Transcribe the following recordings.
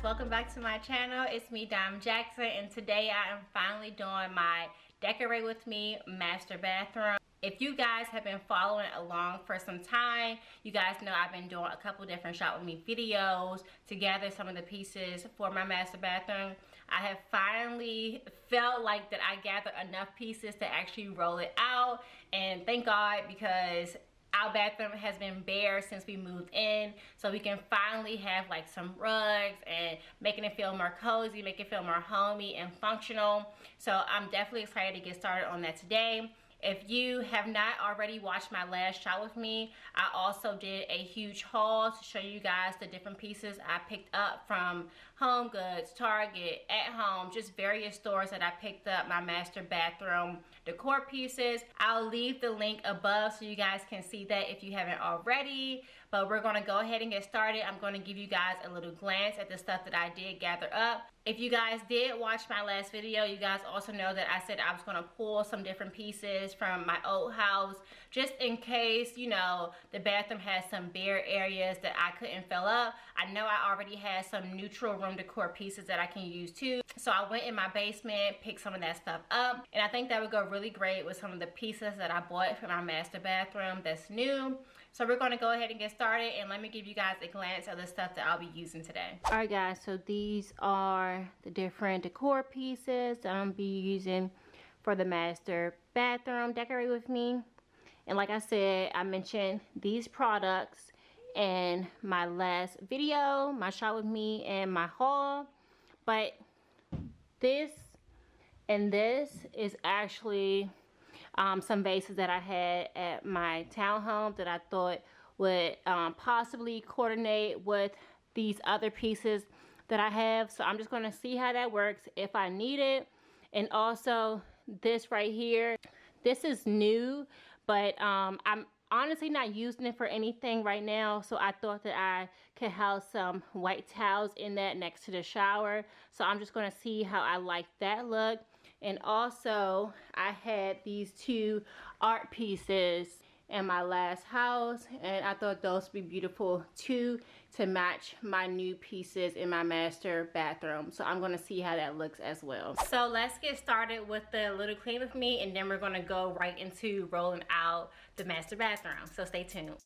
welcome back to my channel. It's me, Diam Jackson, and today I am finally doing my Decorate With Me master bathroom. If you guys have been following along for some time, you guys know I've been doing a couple different shop with me videos to gather some of the pieces for my master bathroom. I have finally felt like that I gathered enough pieces to actually roll it out, and thank God, because our bathroom has been bare since we moved in, so we can finally have like some rugs and making it feel more cozy, make it feel more homey and functional. So I'm definitely excited to get started on that today. If you have not already watched my last shop with me, I also did a huge haul to show you guys the different pieces I picked up from Home Goods, Target, At Home, just various stores that I picked up my master bathroom decor pieces. I'll leave the link above so you guys can see that if you haven't already. But we're going to go ahead and get started. I'm going to give you guys a little glance at the stuff that I did gather up. If you guys did watch my last video, you guys also know that I said I was going to pull some different pieces from my old house, just in case, you know, the bathroom has some bare areas that I couldn't fill up. I know I already had some neutral room decor pieces that I can use too. So I went in my basement, picked some of that stuff up, and I think that would go really great with some of the pieces that I bought for my master bathroom that's new. So we're going to go ahead and get started, and let me give you guys a glance of the stuff that I'll be using today. Alright guys, so these are the different decor pieces that I'm be using for the master bathroom Decorate With Me. And like I said, I mentioned these products in my last video, my shop with me and my haul. But this and this is actually some vases that I had at my townhome that I thought would possibly coordinate with these other pieces that I have. So I'm just going to see how that works if I need it. And also this right here, this is new, but I'm honestly not using it for anything right now, so I thought that I could house some white towels in that next to the shower. So I'm just going to see how I like that look. And also I had these two art pieces in my last house, and I thought those would be beautiful too to match my new pieces in my master bathroom. So I'm going to see how that looks as well. So let's get started with the little clean with me, and then we're going to go right into rolling out the master bathroom. So stay tuned.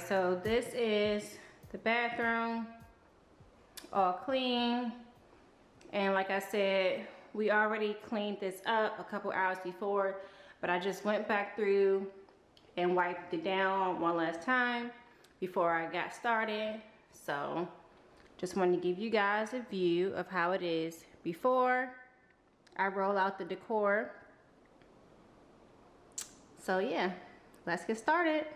So this is the bathroom, all clean. And like I said, we already cleaned this up a couple hours before, but I just went back through and wiped it down one last time before I got started. So just wanted to give you guys a view of how it is before I roll out the decor. So yeah, let's get started.